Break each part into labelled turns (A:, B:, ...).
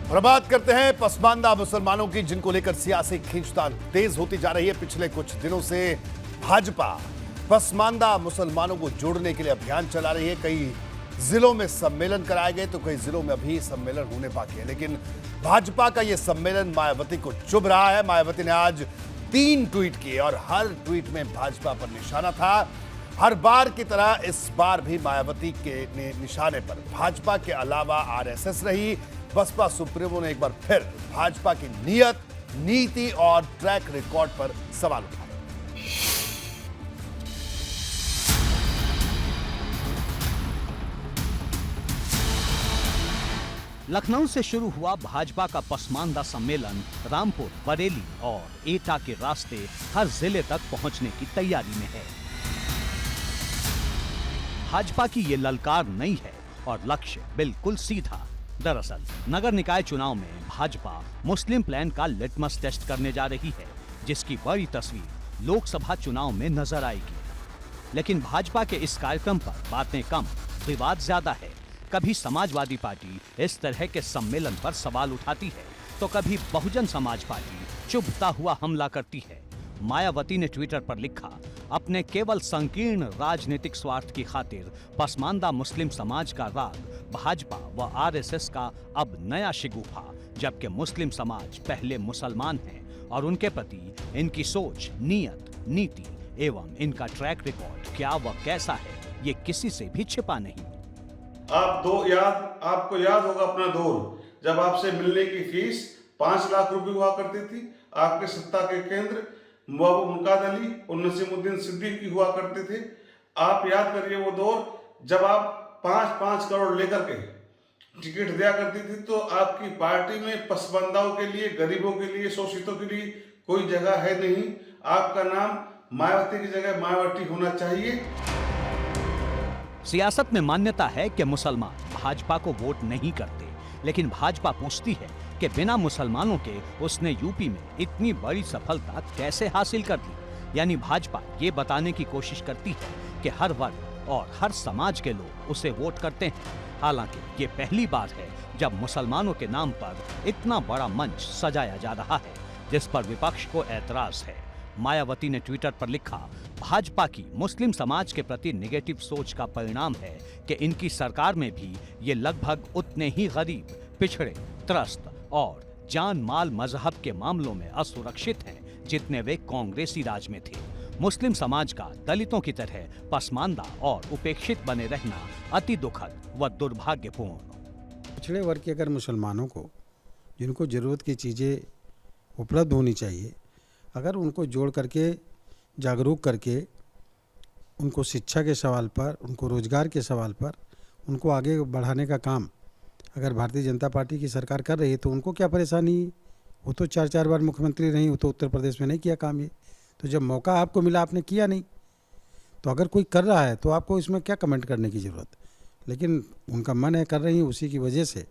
A: और बात करते हैं पसमानदा मुसलमानों की, जिनको लेकर सियासी खींचतान तेज होती जा रही है। पिछले कुछ दिनों से भाजपा पसमानदा मुसलमानों को जोड़ने के लिए अभियान चला रही है। कई जिलों में सम्मेलन कराए गए तो कई जिलों में अभी सम्मेलन होने बाकी है, लेकिन भाजपा का यह सम्मेलन मायावती को चुभ रहा है। मायावती ने आज 3 ट्वीट किए और हर ट्वीट में भाजपा पर निशाना था। हर बार की तरह इस बार भी मायावती के निशाने पर भाजपा के अलावा आरएसएस रही। बसपा सुप्रीमो ने एक बार फिर भाजपा की नीयत, नीति और ट्रैक रिकॉर्ड पर सवाल उठाए।
B: लखनऊ से शुरू हुआ भाजपा का पसमानदा सम्मेलन रामपुर, बरेली और एटा के रास्ते हर जिले तक पहुंचने की तैयारी में है। भाजपा की ये ललकार नहीं है और लक्ष्य बिल्कुल सीधा। दरअसल नगर निकाय चुनाव में भाजपा मुस्लिम प्लान का लिटमस टेस्ट करने जा रही है, जिसकी बड़ी तस्वीर लोकसभा चुनाव में नजर आएगी। लेकिन भाजपा के इस कार्यक्रम पर बातें कम, विवाद ज्यादा है। कभी समाजवादी पार्टी इस तरह के सम्मेलन पर सवाल उठाती है तो कभी बहुजन समाज पार्टी चुभता हुआ हमला करती है। मायावती ने ट्विटर पर लिखा, अपने केवल संकीर्ण राजनीतिक स्वार्थ की खातिर पसमानदा मुस्लिम समाज का राग भाजपा व आरएसएस का अब नया शिगुफा, जबकि मुस्लिम समाज पहले मुसलमान हैं और उनके प्रति इनकी सोच, नियत, नीति एवं इनका ट्रैक रिकॉर्ड क्या व कैसा है, ये किसी से भी छिपा नहीं।
C: आपको याद होगा अपना दौर, जब आपसे मिलने की फीस 5 लाख रुपए हुआ करती थी। आपके सत्ता के केंद्र महबूब मुनकाद अली और नसीमुद्दीन सिद्दीकी हुआ करते थे। आप याद करिए वो दौर जब आप 5-5 करोड़ लेकर के टिकट दिया करती थी, तो आपकी पार्टी में पसमानदाओं के लिए, गरीबों के लिए, शोषितों के लिए कोई जगह है नहीं। आपका नाम मायावती की जगह मायावती होना चाहिए।
B: सियासत में मान्यता है कि मुसलमान भाजपा को वोट नहीं करते, लेकिन भाजपा पूछती है कि बिना मुसलमानों के उसने यूपी में इतनी बड़ी सफलता कैसे हासिल कर ली। यानी भाजपा ये बताने की कोशिश करती है कि हर वर्ग और हर समाज के लोग उसे वोट करते हैं। हालांकि ये पहली बार है जब मुसलमानों के नाम पर इतना बड़ा मंच सजाया जा रहा है, जिस पर विपक्ष को ऐतराज है। मायावती ने ट्विटर पर लिखा, भाजपा की मुस्लिम समाज के प्रति नेगेटिव सोच का परिणाम है कि इनकी सरकार में भी ये लगभग उतने ही गरीब, पिछड़े, त्रस्त और जान माल मजहब के मामलों में असुरक्षित हैं जितने वे कांग्रेसी राज में थे। मुस्लिम समाज का दलितों की तरह पसमानदा और उपेक्षित बने रहना अति दुखद व दुर्भाग्यपूर्ण।
D: पिछड़े वर्ग के अगर मुसलमानों को, जिनको जरूरत की चीज़ें उपलब्ध होनी चाहिए, अगर उनको जोड़ करके, जागरूक करके, उनको शिक्षा के सवाल पर, उनको रोजगार के सवाल पर, उनको आगे बढ़ाने का काम अगर भारतीय जनता पार्टी की सरकार कर रही है तो उनको क्या परेशानी? वो तो 4-4 बार मुख्यमंत्री रही, वो तो उत्तर प्रदेश में नहीं किया काम ये। तो जब मौका आपको मिला आपने किया नहीं, तो अगर कोई कर रहा है तो आपको इसमें क्या कमेंट करने की ज़रूरत? लेकिन उनका मन है, कर रही है, उसी की वजह से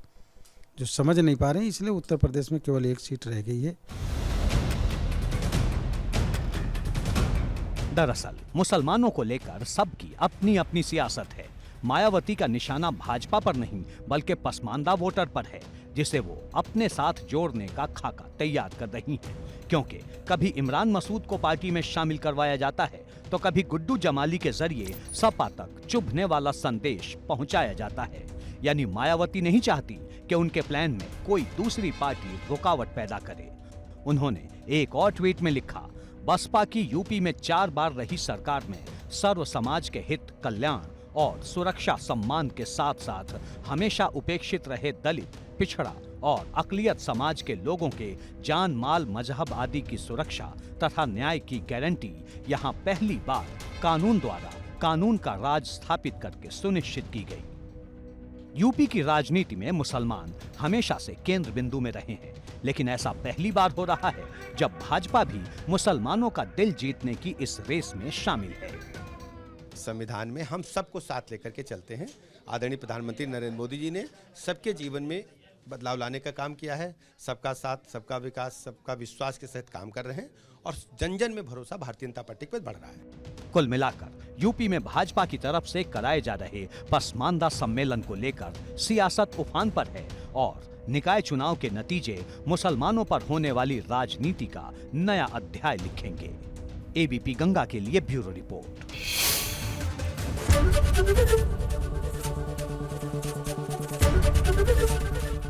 D: जो समझ नहीं पा रहे हैं, इसलिए उत्तर प्रदेश में केवल 1 सीट रह गई है।
B: दरअसल मुसलमानों को लेकर सबकी अपनी अपनी सियासत है। मायावती का निशाना भाजपा पर नहीं बल्कि पसमानदा वोटर पर है, जिसे वो अपने साथ जोड़ने का खाका तैयार कर रही हैं। क्योंकि कभी इमरान मसूद को पार्टी में शामिल करवाया जाता है तो कभी गुड्डू जमाली के जरिए सपा तक चुभने वाला संदेश पहुंचाया जाता है। यानी मायावती नहीं चाहती कि उनके प्लान में कोई दूसरी पार्टी रुकावट पैदा करे। उन्होंने एक और ट्वीट में लिखा, बसपा की यूपी में 4 बार रही सरकार में सर्व समाज के हित, कल्याण और सुरक्षा सम्मान के साथ साथ हमेशा उपेक्षित रहे दलित, पिछड़ा और अकलियत समाज के लोगों के जान माल मजहब आदि की सुरक्षा तथा न्याय की गारंटी यहाँ पहली बार कानून द्वारा कानून का राज स्थापित करके सुनिश्चित की गई। यूपी की राजनीति में मुसलमान हमेशा से केंद्र बिंदु में रहे हैं, लेकिन ऐसा पहली बार हो रहा है जब भाजपा भी मुसलमानों का दिल जीतने की इस रेस में शामिल है।
E: संविधान में हम सबको साथ लेकर के चलते हैं। आदरणीय प्रधानमंत्री नरेंद्र मोदी जी ने सबके जीवन में बदलाव लाने का काम किया है। सबका साथ, सबका विकास, सबका विश्वास के साथ काम कर रहे हैं और जन जन में भरोसा भारतीय जनता पार्टी पर बढ़ रहा है।
B: कुल मिलाकर यूपी में भाजपा की तरफ से कराए जा रहे पसमानदा सम्मेलन को लेकर सियासत उफान पर है और निकाय चुनाव के नतीजे मुसलमानों पर होने वाली राजनीति का नया अध्याय लिखेंगे। एबीपी गंगा के लिए ब्यूरो रिपोर्ट।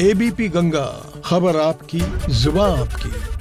F: एबीपी गंगा, खबर आपकी, जुबान आपकी।